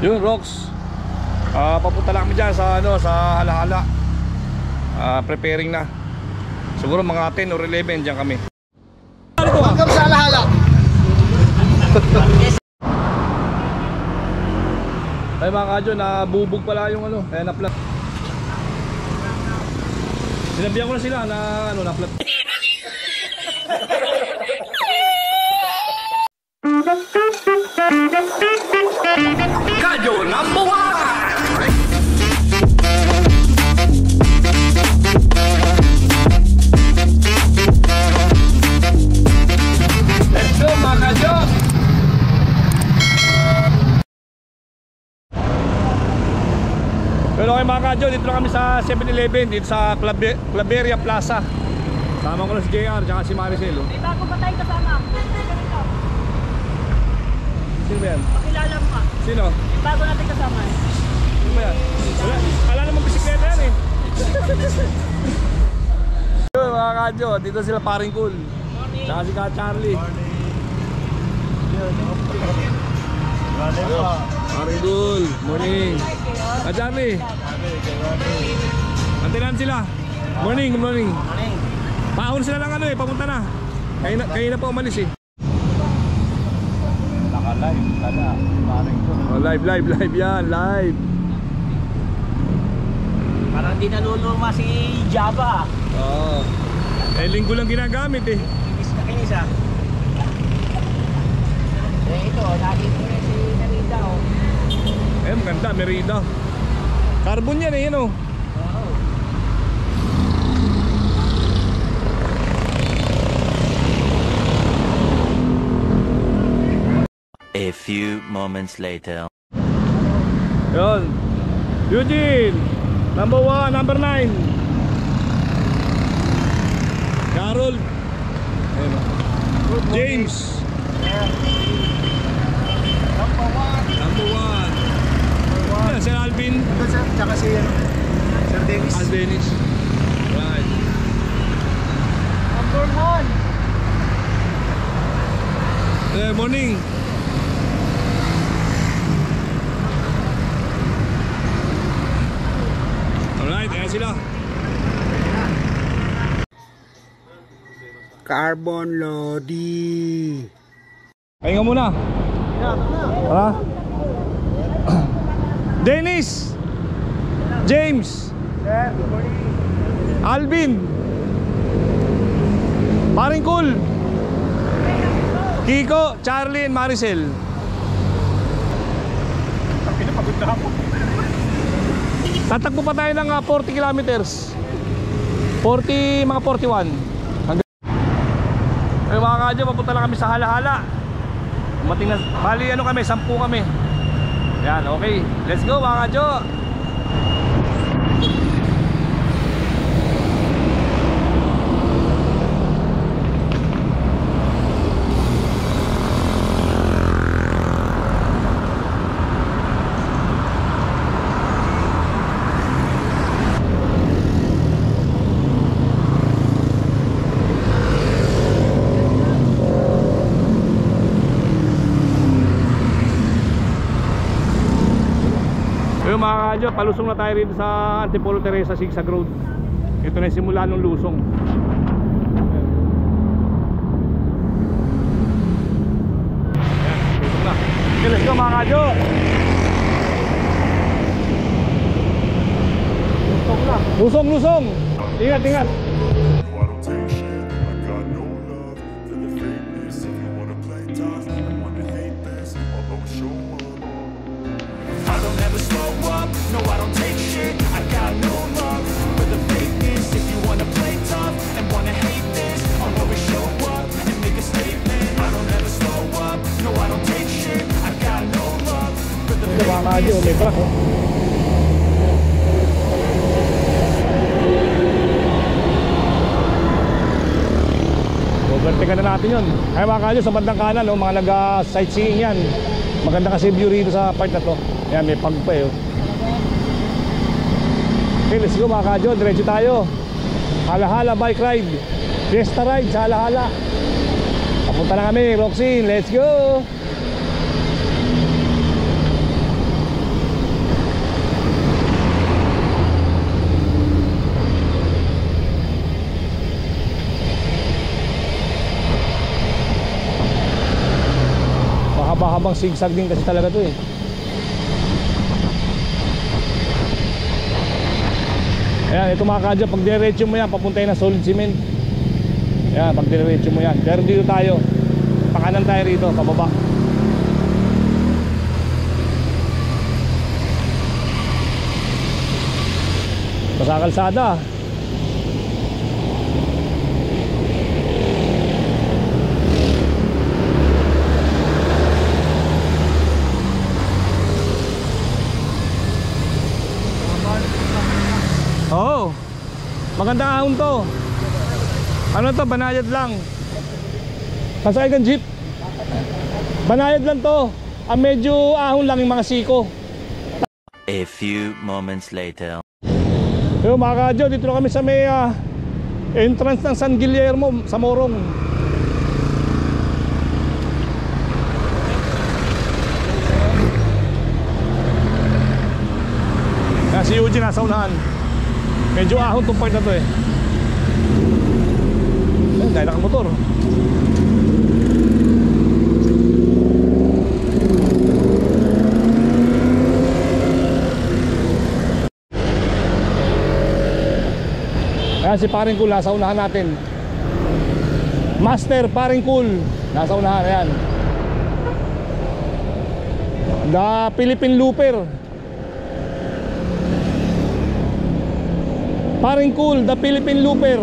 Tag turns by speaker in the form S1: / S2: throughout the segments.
S1: Yun, Rox. Papunta lang kami dyan sa, sa Hala-Hala. Preparing na. Siguro mga 10 or 11 dyan kami.
S2: Welcome sa Hala-Hala.
S1: Ay mga kadyo, nabubog pala yung kaya na-flat. Sinabihan ko na sila na na-flat. Kadyo number 1! Let's go mga kadyo! Pero okay mga kadyo, dito na kami sa 7-Eleven, dito sa Claveria Plaza. Sama ko na si JR, tsaka si Maricel.
S3: May bago pa tayo kasama.
S1: Sino ba yan?
S3: Pakilala mo ka.
S1: Sino?
S3: May bago natin kasama.
S1: Sino ba yan? Wala, kala naman bisikleta yan eh. Yo, mga kadyo, dito sila paring cool. Tsaka si Ka Charlie. Paring cool, morning. Ka Charlie. Antinan sila. Morning, good morning. Paahon sila lang papunta na. Kayo na pa umalis eh.
S2: Naka-live, kada.
S1: Oh, live yan, live.
S3: Parang di naluluma si Java.
S1: Oo. Linggo lang ginagamit eh.
S3: Kinis na kinis ah. Ito, nakita ko si Merida oh.
S1: Maganda, Merida. Carbon yan eh, yun oh.
S4: A few moments later.
S1: Yun. Eugene, number 1, number 9. Carol. Ayun. James. Number 1. Sir Alvin.
S2: Tsaka si Sir Dennis.
S1: Dennis. Right.
S3: Number 1.
S1: Morning. Alright, ayan sila.
S2: Carbon Lodi.
S1: Ayun nga muna. Tara. Dennis. James.
S2: Sir, good morning.
S1: Alvin. Paring cool. Kiko, Charlie, and Maricel.
S2: Pinapagod na ako.
S1: Tatakbo pa tayo ng 40 kilometers. 40, mga 41. Ay mga kadyo, papunta lang kami sa Hala-Hala. Umating na, bali kami, 10 kami. Yan, okay. Let's go mga kadyo. Yung mga kadyo, palusong na tayo rito sa Antipolo Teresa Zigzag Road. Ito na yung simula ng lusong. Ayan, lusong na. Okay, let's go mga kadyo. Lusong, lusong. Ingat, ingat.
S5: No, I don't take shit. I got no love for the fakeness. If you wanna play tough and wanna hate this, I'll always show up and make a statement. I don't ever slow up. No, I don't take shit. I got no love for the fakeness.
S1: Overtaken na natin yun. Kaya mga kadyo, sa bandang kanan, mga nag-sightseeing yan. Maganda kasi view rito sa part na to. Ayan, may pag pa eh. Okay, let's go mga kadyo, diretso tayo. Hala-Hala bike ride, fiesta ride sa Hala-Hala. Papunta na kami, Roxin, let's go. Mahabang sigsag din kasi talaga to eh. Ayan, ito mga kadyo, pag diretso mo yan, papuntay na solid cement. Ayan, pag diretso mo yan. Pero dito tayo, pakanan tayo rito, pababa. Sa kalsada. Oo. Magandang ahon to. Ano to? Banayad lang. Kasay kang jeep. Banayad lang to. Ang medyo ahon lang yung mga siko.
S4: A few moments later.
S1: Yo mga kadyo, dito na kami sa may entrance ng San Guillermo sa Morong. Si Eugene nasa unahan. Medyo ahon itong part na to eh. Dahil nakamotor. Ayan si Paring Cool nasa unahan natin. Master Paring Cool nasa unahan, ayan. The Philippine Looper. Paring Cool, the Philippine Looper.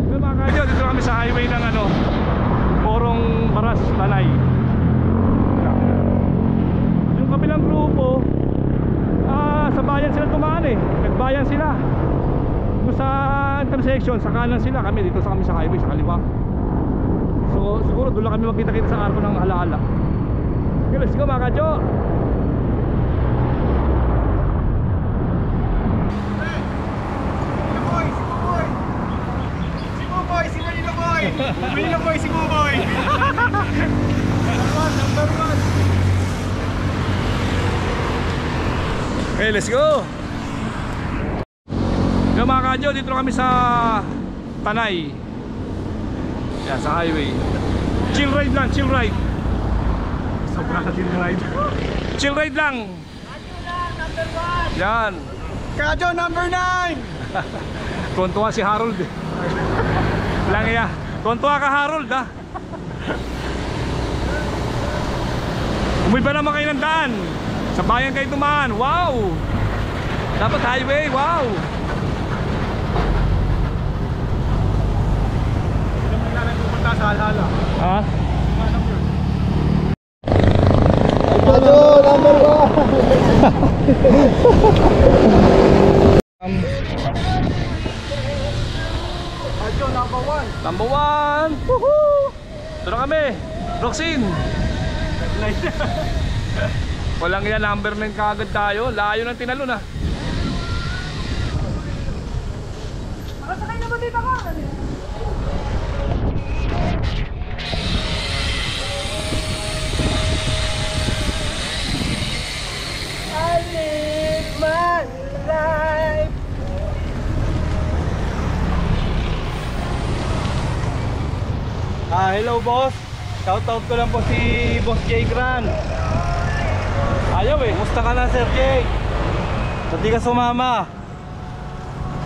S1: Mga kadyo, dito kami sa highway ng Morong Baras, Tanay. Yung kabilang grupo, sa bayan sila tumaan eh. Nagbayan sila. Sa intersection, sa kanan sila, kami dito kami sa highway, sa kaliwa. So siguro doon lang kami magkita-kita sa arko ng Halahala. Okay, let's go mga kadyo.
S2: Si Buboy! Number one!
S1: Okay, let's go. Yung mga kadyo, dito kami sa Tanay. Yan, sa highway. Chill ride lang, chill ride.
S2: Sobrang chill ride.
S1: Chill ride lang. Yan.
S2: Kadyo number 9!
S1: Tuwan-tuwa si Harold eh. Lang iya. Tuwan-tuwa ka Harold ha. Umiba naman kayo ng daan. Sa bayan kayo tumaan. Wow. Dapat highway, wow.
S2: Sa Halahala.
S1: Ha?
S2: Kadyo number 1! Kadyo number 1!
S1: Number 1. Woohoo! Ito na kami. Roxine. Walang yan, number 9 kaagad tayo. Layo ng tinalo na.
S6: Sakay na ba dito ka? I live my life.
S2: Hello boss. Shoutout ko lang po si Boss J Gran.
S1: Ayaw eh.
S2: Kumusta ka na Sir J? Ba't di ka sumama?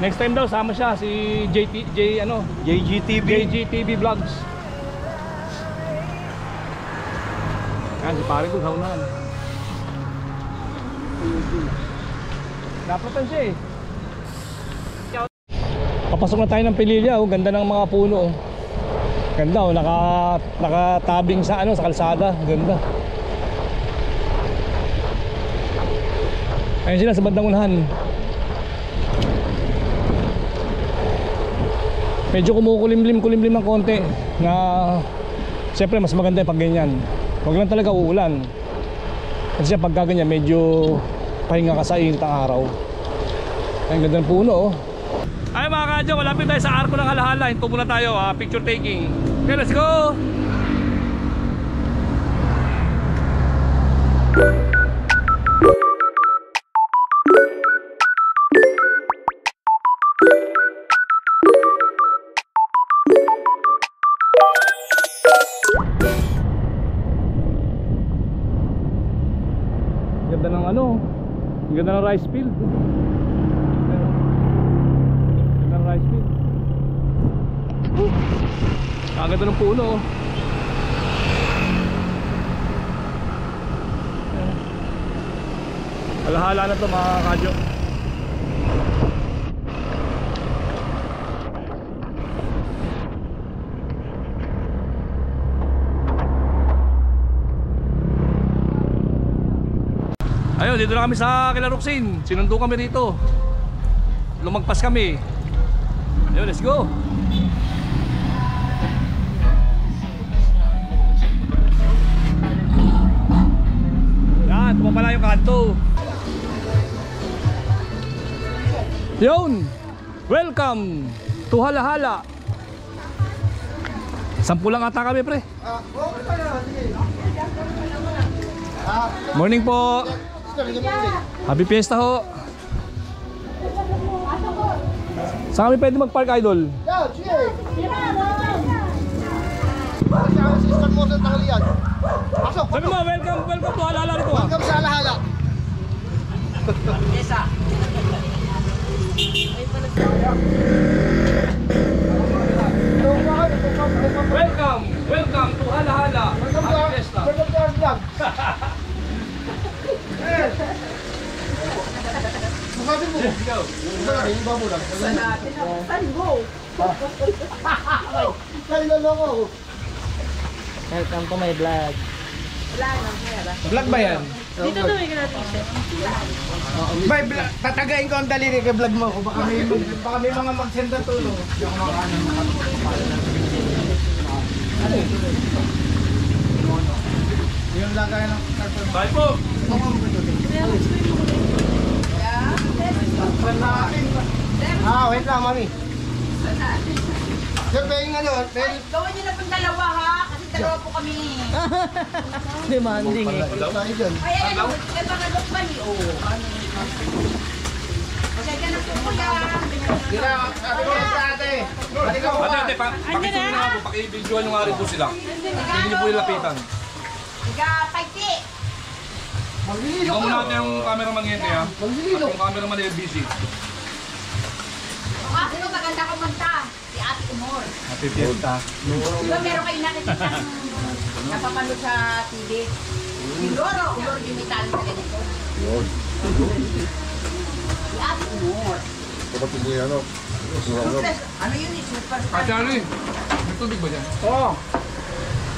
S1: Next time daw sama siya si
S2: JGTV.
S1: JGTV Vlogs. Yan si pare ko sa unahan. Napatan siya eh. Papasok na tayo ng Pililya, oh. Ganda ng mga puno, oh. Ganda, oh. Nakatabing sa sa kalsada. Ganda. Ayun sila sa bandang unahan. Medyo kumukulimlim ng konti na siyempre mas maganda pag ganyan. Huwag lang talaga uulan. Kasi pag ganyan medyo pahinga ka sa init ang araw. Ay, ganda ng puno, oh. Ay mga kadyo, malapit tayo sa arko ng Halahala. Hinto muna tayo, picture taking. Okay, let's go. Ganda ng ano, ganda ng rice field. Ganda ng rice field. Kaganda ng puno. Halahala na to mga kadyo. Ayun, dito na kami sa kila Roxin. Sinundo kami rito. Lumagpas kami. Ayun, let's go. Yan, tumapala yung kanto. Yun, welcome to Halahala. 10 lang ata kami, pre. Morning po. Happy Fiesta ho. Saan kami pwede mag-park, idol? Sabi mo, welcome to Halahala rito.
S7: Welcome sa Halahala.
S3: Isa.
S1: Welcome to Halahala. Happy Fiesta.
S7: Welcome to our vlog. Masabi mo.
S1: Let's go.
S7: Iba mo lang. Kaya loloko ako.
S3: Welcome to my vlog.
S2: Vlog ba yan?
S6: Dito na may natin.
S2: Bay, tatagain ko ang daliri kay vlog mo. Baka may mga mag-send na tulong. Yung lagay ng karton.
S1: Bye po.
S7: Wait lang, mami. Sir, paying ano?
S8: Gawin niyo na pong dalawa ha, kasi dalawa po kami.
S3: Demanding eh.
S7: Tayo dyan.
S8: Ay, ano, kaya mga dokman eh. Oo. Kasi ka na po kuya.
S2: Gila, sabi ko sa ate. Pati ka
S1: Ate, pakisunin na ako. Paki-visual nyo nga rin po sila. Hindi nyo po ilapitan.
S8: Tiga, paiti.
S1: Ikaw muna natin yung camera mangyente ha. At yung camera man LBC.
S8: Kasi no, maganda kumanta. Si Ate Umor.
S1: Happy Fiesta.
S8: Di ba meron kayo nakikita napapanood sa TV? Siguro, Umor Dimital na ganito. Si Ate Umor. Ano yun eh, super star.
S1: Ate Ari, may tubig ba dyan?
S2: Oo.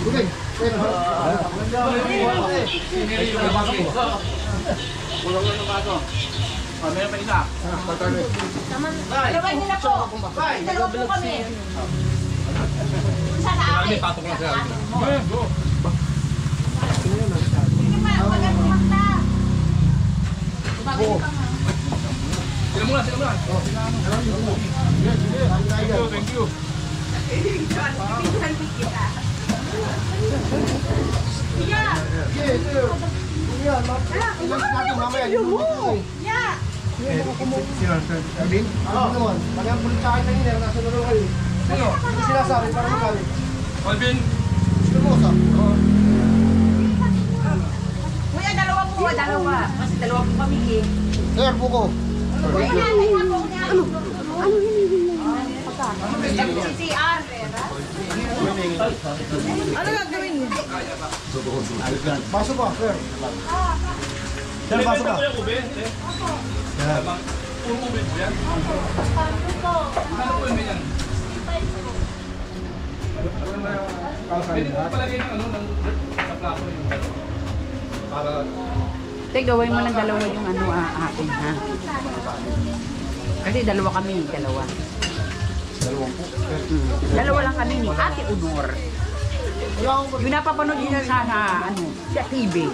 S7: Okay.
S1: Meron pa isa.
S8: Dalaway nila po. Dalawa po kami. Saan na ate?
S1: May patok lang siya.
S8: Ate Umor. Sige pa, maganda kumanta. Tumagin pa nga.
S1: Sila muna, sila muna. Thank you.
S8: Pipintuhan ko kita. Yeah!
S7: Yan, natin mamaya.
S8: Yeah!
S7: Alvin? Ano naman? Pag-ang pulit sa akin kanina, nasa laro kayo. Ano? Hindi sinasabi, parang magalit.
S1: Alvin.
S7: Gusto mo sa?
S8: Kuya, dalawa po. Dalawa. Kasi dalawa po kami eh.
S7: Sir, buko.
S8: CCR. Ano gagawin niyo?
S7: Baso ba, sir? Sir, baso ba?
S1: Ube. Puro ube po yan. Ano po yun yan? Pwede po palagay ng ano, sa plato yung para...
S8: Te, gawin mo ng dalawa yung ano atin ha. Kasi dalawa kami, dalawa. Dalawa lang kami ni Ate Umor. Yung napapanood niyo sa ano, sa TV.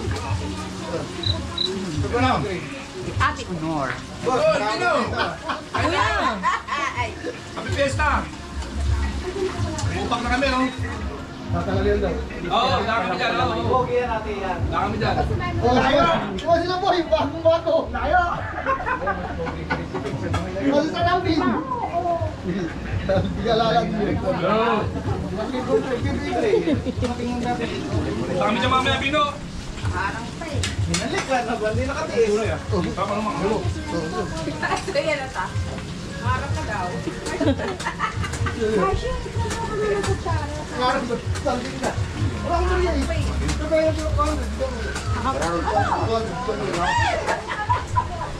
S8: Si Ate Umor.
S1: Kuya! Happy Fiesta! Upak na kami, no?
S7: Tatalagyan daw.
S1: Oo, dami kami dyan, oo.
S2: Pogi yan ate yan.
S1: Dami kami dyan.
S7: Oh, layo! Oh, sila po, yung bagong bato. Layo! Kasi sa Alvin. Hindi ka lalag niyo.
S1: Go! Sa kami dyan mamaya, Bino!
S8: Parang pa eh.
S2: Hinalik ka na ba? Hindi nakatiis.
S1: Tama naman, gulo.
S8: Ito yan ata. Marap ka daw.
S7: Ngarap ba? Sandin ka. Wala ko na yan. Ito ba yung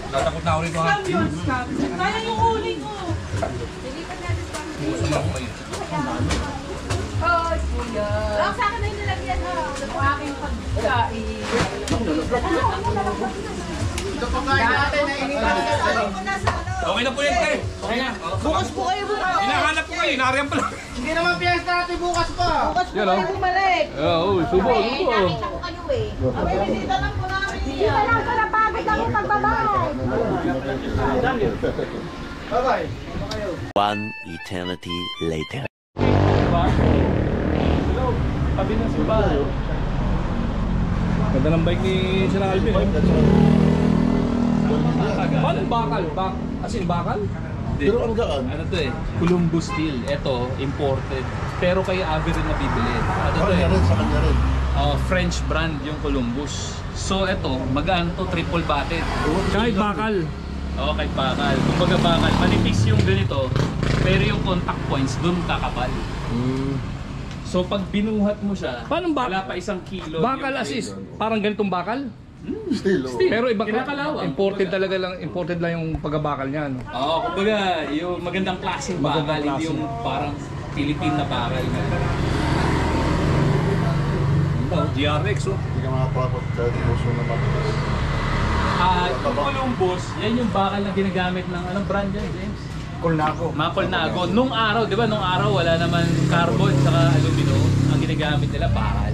S1: Tatakot na ako rito ha.
S6: Kaya yung uling ko.
S8: Oh, kuya. Lang sa akin na yung nilagyan ha. Ang aking pagkain.
S2: Ito pagkain natin na initan ka.
S1: Okay na po yan, te. Okay na.
S2: Bukas po kayo bukas.
S1: Hinahanap ko kayo, inariyan pala.
S2: Hindi naman piyesta natin bukas pa.
S8: Bukas po kayo bumalik.
S1: Oo, subo,
S8: Eh, nakita ko kayo eh. Abay, bisita lang po namin
S6: Hindi pa lang sa napagod ang pagbabahay.
S2: Bye-bye.
S4: One eternity later.
S1: Tabi ng simbahan. Ganda ng bike ni Sir Alvin. Paano bakal? As in bakal?
S7: Pero ang gaan.
S9: Ano to eh? Columbus Steel. Ito, imported. Pero kay Avi rin nabibili. Ano to
S7: Kanya
S9: eh?
S7: rin, sa kanya rin.
S9: French brand yung Columbus. So ito, magaan to, triple batted.
S1: Kahit bakal.
S9: Oo, kahit bakal. Kumbaga bakal, manipis yung ganito, pero yung contact points dun kakapal. So pag binuhat mo siya,
S1: Paano
S9: wala pa 1 kilo.
S1: Bakal
S9: yung
S1: as is,
S9: weight doon.
S1: parang ganitong bakal?
S7: Still, oh.
S1: Pero ibang
S9: Kinakalawang.
S1: imported talaga lang, imported lang yung pagkabakal niya, no?
S9: Oo, kumbaga yung magandang klaseng bakal,
S1: Magandang
S9: hindi
S1: klase.
S9: yung parang Philippine na bakal.
S1: GRX, oh.
S7: Hindi ka makapapot kahit puso na matigas.
S9: Yung Columbus, yan yung bakal na ginagamit ng anong brand yan, James?
S2: Kulnako.
S9: Mapol na ako. Nung araw, di ba, nung araw wala naman carbon saka aluminum. Ang ginagamit nila bakal.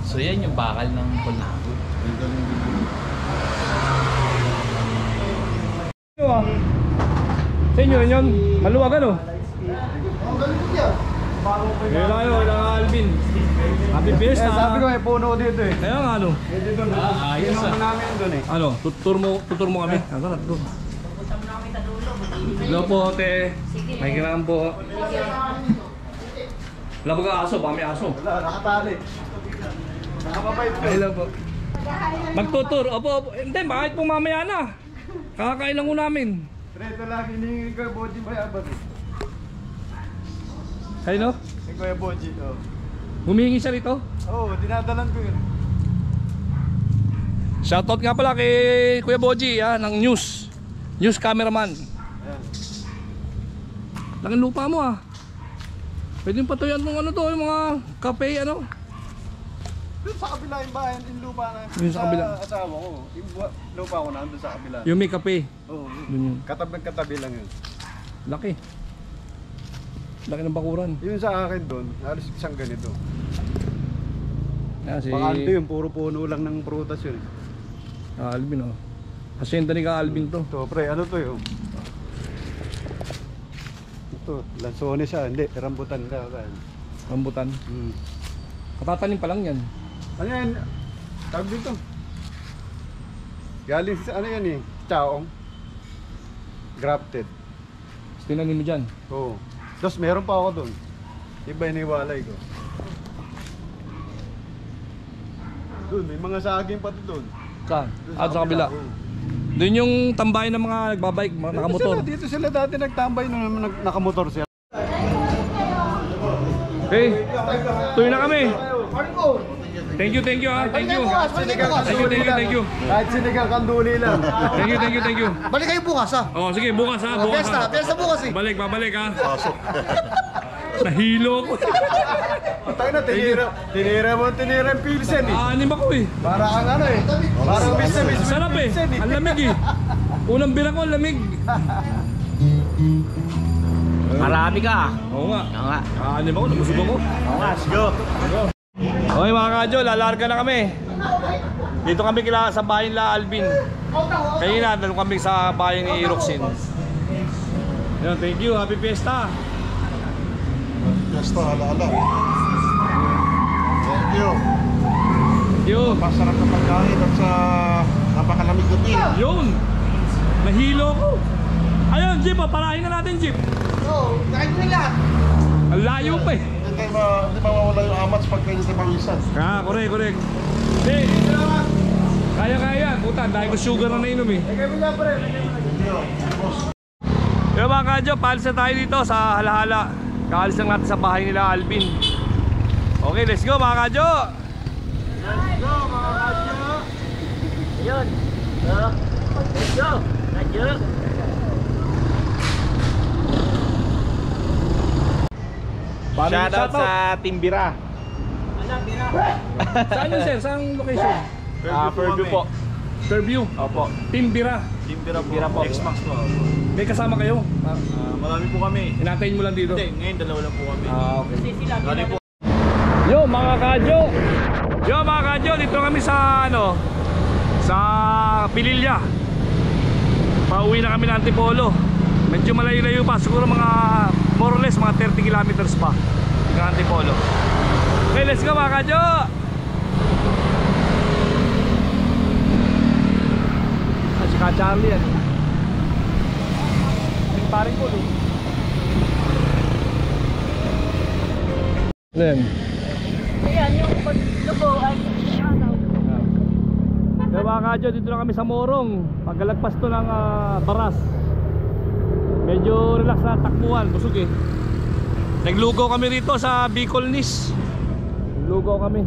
S9: So yan yung bakal ng Polnago.
S1: Sa inyo rin yun, maluwag ano?
S7: Ang galing niya.
S1: Ngayon tayo, ilang Alvin. Happy Fiesta.
S2: Sabi ko may puno dito eh.
S1: Kaya nga ano?
S2: Pwede doon.
S9: Ayos
S2: Inom namin doon eh.
S1: Ano, tutur mo kami. Ano na, tutur. Hello po, te. May kailangan po. Wala ba ka aso? Baka may aso.
S2: Wala, nakatali. Nakapabait ko.
S1: Hello po. Magtutur. Opo, opo. Hindi, bakit po mamaya na? Kakakain lang ko namin.
S2: Ito lang, hinihingi ko yung Boji Mayabat eh.
S1: Kayo no?
S2: Si Kuya Boji, oh.
S1: Humingi siya rito.
S2: Oo, dinadalan ko yun.
S1: Shoutout nga pala kay Kuya Boji ng news. News cameraman.
S2: Ayan.
S1: Laking lupa mo ah. Pwede yung patuyan ng ano to, yung mga kape ano.
S2: Doon sa kabila yung bayan, yung lupa na
S1: Yung sa kabila.
S2: asawa ko. Yung lupa ko na, doon sa kabila.
S1: Yung may kape.
S2: Oo,
S1: Dun yun.
S2: katabi lang yun.
S1: Laki. Laki ng bakuran.
S2: Yung sa akin doon, halos isang ganito.
S1: Yan si
S2: Bakante yun, puro puno lang ng prutas yun.
S1: Alvin oh. Hacienda ni ka Alvin to.
S2: Ito, pre, ano to yun? Ito, lansones siya, hindi, rambutan ka.
S1: Rambutan. Katatanim pa lang yan.
S2: Ano yan? Tawag dito. Galing sa ano yan eh, chaong. Grafted.
S1: Tapos tinanim mo dyan.
S2: Oo. Tapos meron pa ako doon. Iba iniwalay ko. Doon, may mga saging pati doon.
S1: Saan?
S2: Doon
S1: Sa kabila.
S2: oo.
S1: Doon yung tambayan ng mga nagbabike, mga nakamotor.
S2: Dito sila dati nagtambay nung nakamotor sila.
S1: Okay. Tuloy na kami. Thank you ah. Thank you. Thank you.
S2: Kahit sinigang kanduli lang.
S1: Thank you.
S7: Balik kayo bukas ha.
S1: Oh, sige, bukas ha. Bukas ha.
S7: Fiesta bukas eh.
S1: Babalik ha. Nahilo ko.
S2: Tayo na, tinira yung pilsen eh.
S1: Anim ako eh.
S2: Para ang ano eh. Parang Mr.
S1: Sarap eh. Ang lamig eh. Unang bilang ko, ang lamig.
S3: Marami ka.
S1: Oo nga.
S3: Oo nga.
S1: Anim ako, nabusog ako.
S3: Oo nga, let's go.
S1: Okay mga kadyo, lalarga na kami. Dito kami kila sa bahay nila Alvin. Kanina, dalo kami sa bahay ni Roxin. Yan, thank you. Happy Fiesta.
S7: Fiesta, alaala. Thank you.
S1: Thank you.
S7: Masarap na pagkain at sa napakalamig na beer.
S1: Yun. Nahilo ko. Ayun, Jeep. Parahin na natin, Jeep.
S7: Oo, kahit nila.
S1: Ang layo pa eh.
S7: Hindi mawawala yung amats pag kayo sa pawisan.
S1: Correct. Hey, Kaya, puta, dahil ko sugar na nainom eh. Yo mga kadyo, paalis na tayo dito sa Halahala. Kaalis lang natin sa bahay nila Alvin. Okay, let's go mga kadyo.
S3: Let's go mga kadyo. Ayun. Let's go. Kadyo.
S2: Shoutout sa Timbira.
S1: Saan yun sir? Saan location?
S2: Fairview po.
S1: Fairview?
S2: Opo.
S1: Timbira.
S3: Timbira po. X-Max po.
S1: May kasama kayo?
S3: Marami po kami.
S1: Inantayin mo lang dito?
S3: Hindi, ngayon dalawa lang po kami.
S1: Okay.
S3: Galing po.
S1: Yo mga kadyo. Yo mga kadyo, dito kami sa sa Pililya. Pauwi na kami ng Antipolo. Medyo malayo-layo pa, siguro mga more or less mga 30 kilometers pa ng Antipolo. Okay, let's go mga kadyo. Si Ka Charlie yan. Yung paring ko doon. Then
S8: Ayan, yung paglubuan.
S1: kaya mga kadyo, dito na kami sa Morong. Pagkalagpas to ng Baras. Medyo relax na takbuhan, busog eh. Naglugaw kami rito sa Bicolnis. Naglugaw kami.